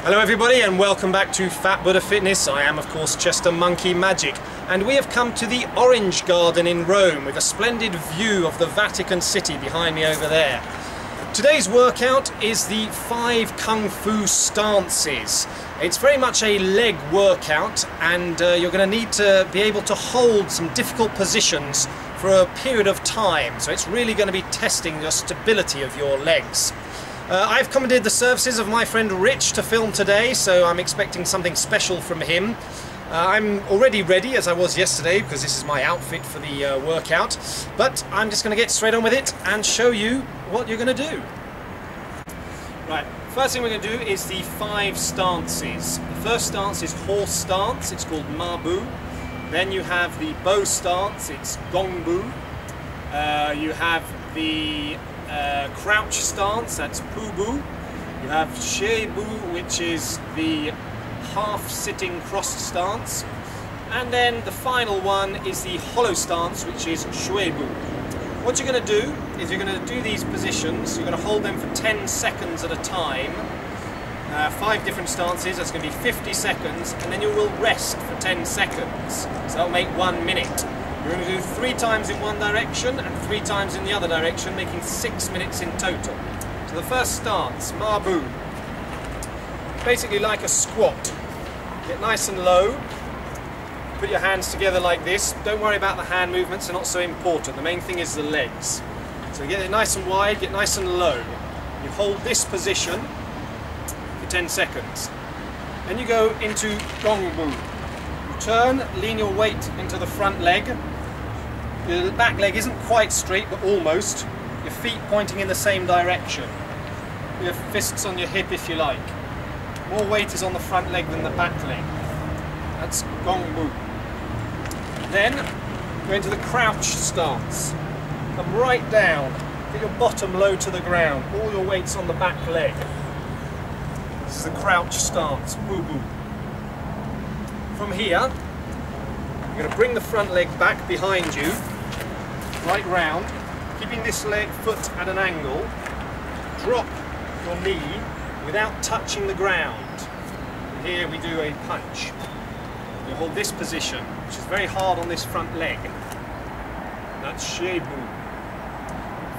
Hello everybody and welcome back to Fat Buddha Fitness. I am of course Chestermonkeymagic and we have come to the Orange Garden in Rome with a splendid view of the Vatican City behind me over there. Today's workout is the 5 Kung Fu stances. It's very much a leg workout and you're going to need to be able to hold some difficult positions for a period of time. So it's really going to be testing the stability of your legs. I've commandeered the services of my friend Rich to film today, so I'm expecting something special from him. I'm already ready, as I was yesterday, because this is my outfit for the workout, but I'm just going to get straight on with it and show you what you're going to do. Right, first thing we're going to do is the 5 stances. The first stance is horse stance, it's called Mabu. Then you have the bow stance, it's Gongbu. You have the crouch stance, that's Pubu. You have Shebu, which is the half sitting crossed stance. And then the final one is the hollow stance, which is Shuebu. What you're going to do is you're going to do these positions, you're going to hold them for 10 seconds at a time. 5 different stances, that's going to be 50 seconds, and then you will rest for 10 seconds. So that'll make 1 minute. You're going to do 3 times in one direction and 3 times in the other direction, making 6 minutes in total. So the first stance, Mabu. Basically like a squat. Get nice and low. Put your hands together like this. Don't worry about the hand movements, they're not so important. The main thing is the legs. So get it nice and wide, get nice and low. You hold this position for 10 seconds. Then you go into Gongbu. Turn, lean your weight into the front leg. Your back leg isn't quite straight, but almost. Your feet pointing in the same direction. Your fists on your hip if you like. More weight is on the front leg than the back leg. That's Gongbu. Then go into the crouch stance. Come right down. Get your bottom low to the ground. All your weight's on the back leg. This is the crouch stance, Bubu. From here, you're going to bring the front leg back behind you, right round, keeping this foot at an angle. Drop your knee without touching the ground. And here we do a punch. You hold this position, which is very hard on this front leg. That's Shebu.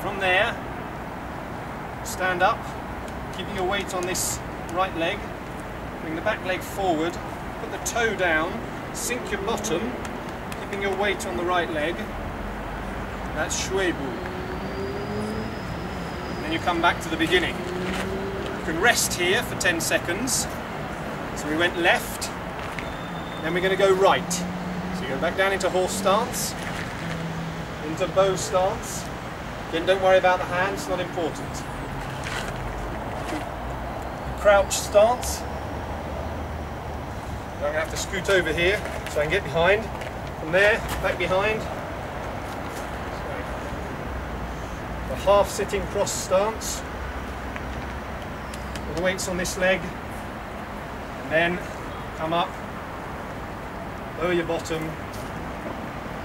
From there, stand up, keeping your weight on this right leg. Bring the back leg forward. Put the toe down, sink your bottom, keeping your weight on the right leg. That's Shuebu. And then you come back to the beginning. You can rest here for 10 seconds. So we went left, then we're going to go right. So you go back down into horse stance, into bow stance. Again, don't worry about the hands, not important. Crouch stance. I'm going to have to scoot over here so I can get behind. From there, back behind. So, a half sitting cross stance. All the weight's on this leg. And then come up, lower your bottom.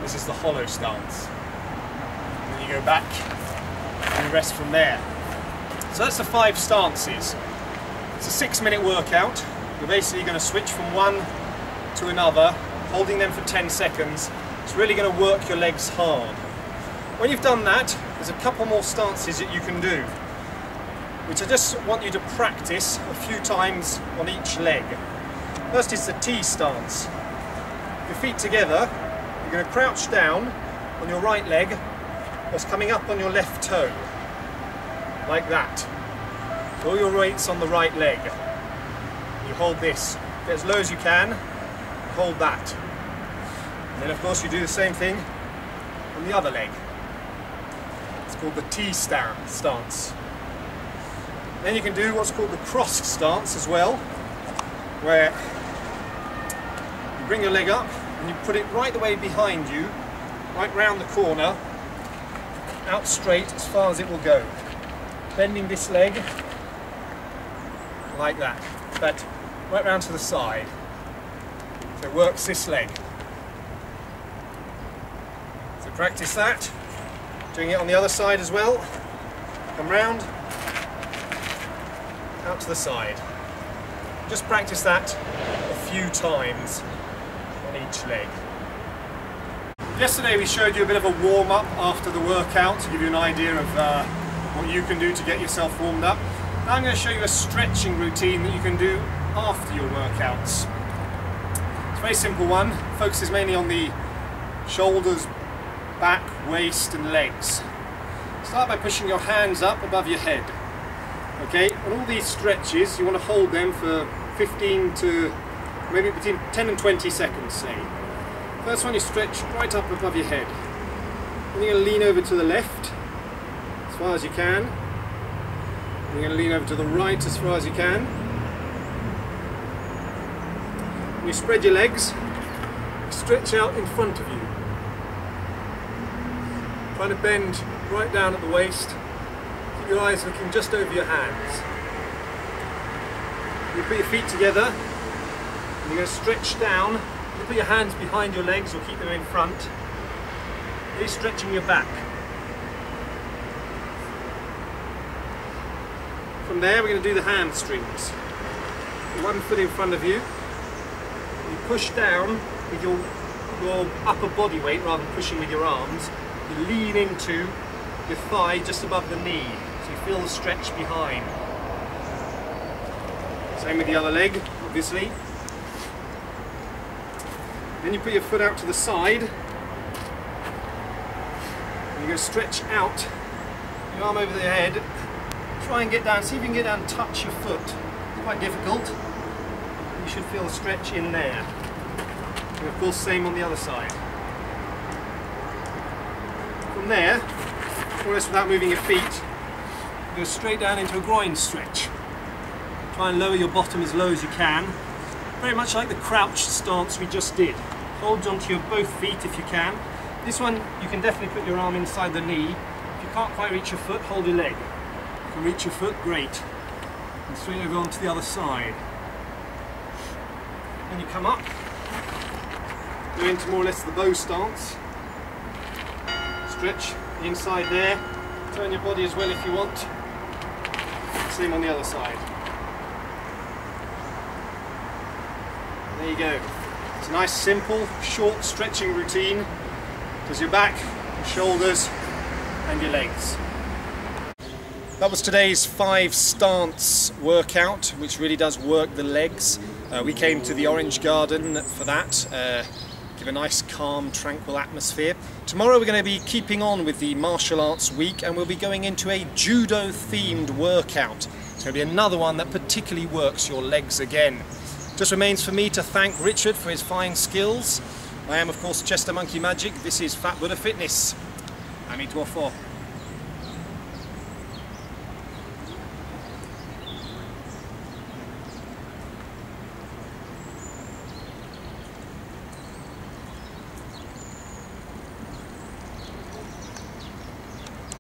This is the hollow stance. And then you go back and you rest from there. So that's the 5 stances. It's a 6-minute workout. You're basically going to switch from one to another, holding them for 10 seconds. It's really going to work your legs hard. When you've done that, there's a couple more stances that you can do, which I just want you to practice a few times on each leg. First is the T stance. Your feet together, you're going to crouch down on your right leg, that's coming up on your left toe, like that. So all your weight's on the right leg. You hold this, get as low as you can, hold that. And then of course you do the same thing on the other leg. It's called the T stance. Then you can do what's called the cross stance as well, where you bring your leg up and you put it right the way behind you, right round the corner, out straight as far as it will go. Bending this leg like that. But right round to the side. So it works this leg. So practice that. Doing it on the other side as well. Come round. Out to the side. Just practice that a few times on each leg. Yesterday we showed you a bit of a warm-up after the workout to give you an idea of what you can do to get yourself warmed up. Now I'm going to show you a stretching routine that you can do after your workouts. It's a very simple one, focuses mainly on the shoulders, back, waist and legs. Start by pushing your hands up above your head. Okay, on all these stretches you want to hold them for 15 to maybe between 10 and 20 seconds, say. First one, you stretch right up above your head. Then you're going to lean over to the left as far as you can. Then you're going to lean over to the right as far as you can. When you spread your legs, stretch out in front of you. Trying to bend right down at the waist. Keep your eyes looking just over your hands. You put your feet together and you're going to stretch down. You put your hands behind your legs or keep them in front. You're stretching your back. From there we're going to do the hamstrings. One foot in front of you. You push down with your upper body weight rather than pushing with your arms. You lean into your thigh just above the knee. So you feel the stretch behind. Same with the other leg, obviously. Then you put your foot out to the side. And you're going to stretch out your arm over the head. Try and get down, see if you can get down and touch your foot. It's quite difficult. You should feel the stretch in there. And of course, same on the other side. From there, more or less without moving your feet, go straight down into a groin stretch. Try and lower your bottom as low as you can. Very much like the crouched stance we just did. Hold onto your both feet if you can. This one, you can definitely put your arm inside the knee. If you can't quite reach your foot, hold your leg. If you can reach your foot, great. And straight over onto the other side. Then you come up, go into more or less the bow stance. Stretch the inside there. Turn your body as well if you want. Same on the other side. There you go. It's a nice, simple, short stretching routine. Does your back, your shoulders, and your legs. That was today's 5 stance workout, which really does work the legs. We came to the Orange Garden for that. Give a nice, calm, tranquil atmosphere. Tomorrow we're going to be keeping on with the martial arts week, and we'll be going into a judo themed workout. It's going to be another one that particularly works your legs again. Just remains for me to thank Richard for his fine skills. I am of course Chestermonkeymagic. This is Fat Buddha Fitness. Amituofo.